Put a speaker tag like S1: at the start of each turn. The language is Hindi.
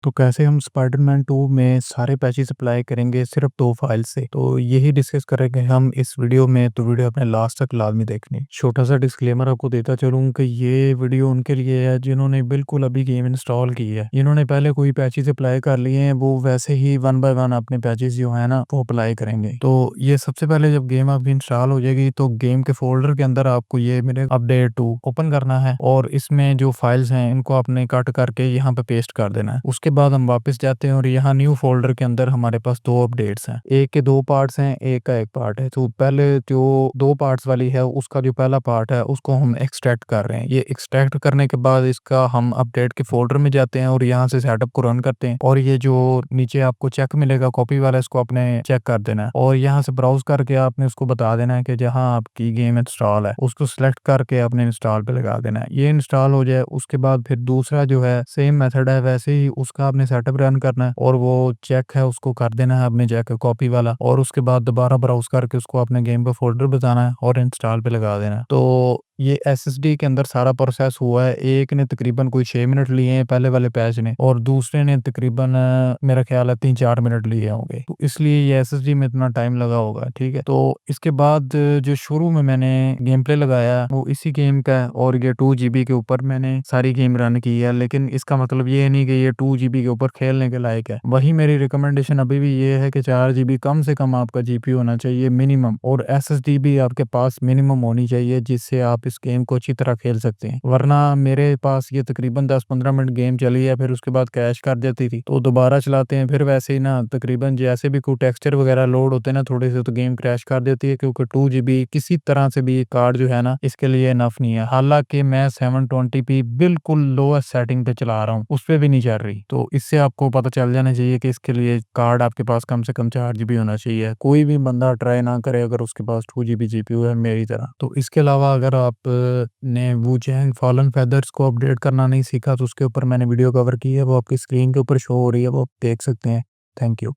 S1: तो कैसे हम स्पाइडरमैन 2 में सारे पैचेस अप्लाई करेंगे सिर्फ 2 फाइल से? तो यही डिस्कस करेंगे हम इस वीडियो में, तो वीडियो अपने लास्ट तक लाज़मी देखनी। छोटा-सा डिस्क्लेमर आपको देता चलूँ कि ये वीडियो उनके लिए है जिन्होंने बिल्कुल अभी गेम इंस्टॉल की है। जिन्होंने पहले कोई पैचेस अप्लाई कर लिए हैं, वो वैसे ही वन बाय वन अपने पैचेस जो हैं ना, वो अप्लाई करेंगे। तो ये सबसे पहले जब गेम आपकी इंस्टॉल हो जाएगी, तो गेम के फ़ोल्डर के अंदर आपको ये मेरे अपडेट 2 ओपन करना है और इसमें जो फाइल्स हैं, इनको आपने कट करके यहाँ पे पेस्ट कर देना है। उसके बाद हम वापस जाते हैं और यहाँ न्यू फ़ोल्डर के अंदर हमारे पास 2 अपडेट्स हैं। एक के 2 पार्ट्स हैं, एक का 1 पार्ट है। तो पहले जो 2 पार्ट्स वाली है, उसका जो पहला पार्ट है, उसको हम एक्सट्रैक्ट कर रहे हैं। ये एक्सट्रैक्ट करने के बाद इसका हम अपडेट के फ़ोल्डर में जाते हैं और यहाँ से सेटअप को रन करते हैं और ये जो नीचे आपको चेक मिलेगा कॉपी वाला, इसको आपने चेक कर देना है और यहाँ से ब्राउज़ करके आपने उसको बता देना है कि जहाँ आपकी गेम इंस्टॉल है, उसको सिलेक्ट करके आपने इंस्टॉल पे लगा देना है। ये इंस्टॉल हो जाए, उसके बाद फिर दूसरा जो है सेम मेथड है, वैसे ही उसका आपने सेटअप रन करना है और वो चेक है उसको कर देना है आपने चेक कॉपी वाला और उसके बाद दोबारा ब्राउज़ करके उसको अपने गेम का फ़ोल्डर बताना है और इंस्टॉल पे लगा देना है। तो ये एसएसडी के अंदर सारा प्रोसेस हुआ है। एक ने तकरीबन कोई 6 मिनट लिए हैं पहले वाले पैच ने और दूसरे ने तकरीबन मेरा ख़्याल है 3-4 मिनट लिए होंगे। तो इसलिए ये एसएसडी में इतना टाइम लगा होगा, ठीक है? तो इसके बाद जो शुरू में मैंने गेम प्ले लगाया वो इसी गेम का है और ये 2 जीबी के ऊपर मैंने सारी गेम रन की है। लेकिन इसका मतलब ये नहीं कि ये 2 जीबी के ऊपर खेलने के लायक है। वही मेरी रिकमेंडेशन अभी भी ये है कि 4 जीबी कम से कम आपका जीपीयू होना चाहिए मिनिमम और एसएसडी भी आपके पास मिनिमम होनी चाहिए जिससे आप इस गेम को अच्छी तरह खेल सकते हैं। वरना मेरे पास ये तकरीबन 10-15 मिनट गेम चली है, फिर उसके बाद क्रैश कर देती थी। तो दोबारा चलाते हैं, फिर वैसे ही ना तकरीबन जैसे भी कोई टेक्सचर वगैरह लोड होते हैं ना थोड़े से, तो गेम क्रैश कर देती है क्योंकि 2 जीबी किसी तरह से भी कार्ड जो है ना इसके लिए इनफ नहीं है। हालाँकि मैं 720p बिल्कुल लोएस्ट सेटिंग पे चला रहा हूँ, उस पे भी नहीं चल रही। तो इससे आपको पता चल जाना चाहिए कि इसके लिए कार्ड आपके पास कम से कम 4 जीबी होना चाहिए। कोई भी बंदा ट्राई ना करे अगर उसके पास 2 जीबी जीपीयू है मेरी तरह। तो इसके अलावा अगर आप ने वुचैंग फॉलन फेदर्स को अपडेट करना नहीं सीखा, तो उसके ऊपर मैंने वीडियो कवर की है, वो आपकी स्क्रीन के ऊपर शो हो रही है, वो आप देख सकते हैं। Thank you.